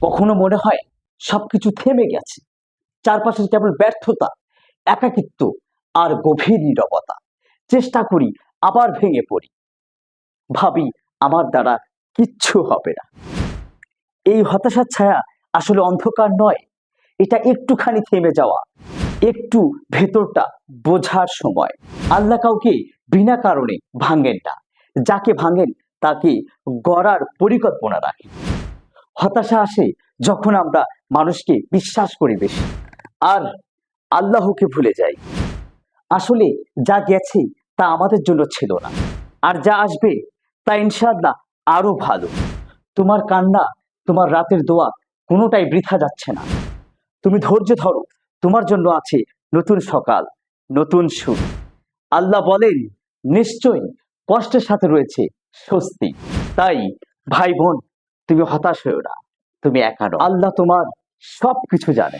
কখনো মনে হয় সবকিছু থেমে গেছে, চারপাশে কেবল ব্যর্থতা, একাকিত্ব আর গভীর নীরবতা। চেষ্টা করি, আবার ভেঙে পড়ি, ভাবি আমার দ্বারা কিচ্ছু হবে না। এই হতাশার ছায়া আসলে অন্ধকার নয়, এটা একটুখানি থেমে যাওয়া, একটু ভেতরটা বোঝার সময়। আল্লাহ কাউকে বিনা কারণে ভাঙেন না, যাকে ভাঙেন তাকে গড়ার পরিকল্পনা রাখেন। হতাশা আসে যখন আমরা মানুষকে বিশ্বাস করি বেশি আর আল্লাহকে ভুলে যাই। আসলে যা গেছে তা আমাদের জন্য ছিল না, আর যা আসবে তা ইনশাআল্লাহ আরো ভালো। তোমার কান্না, তোমার রাতের দোয়া কোনোটাই বৃথা যাচ্ছে না। তুমি ধৈর্য ধরো, তোমার জন্য আছে নতুন সকাল, নতুন সুখ। আল্লাহ বলেন, নিশ্চয়ই কষ্টের সাথে রয়েছে স্বস্তি। তাই ভাই বোন, তুমি হতাশ হয়েও না, তুমি একা নও। আল্লাহ তোমার সবকিছু জানে।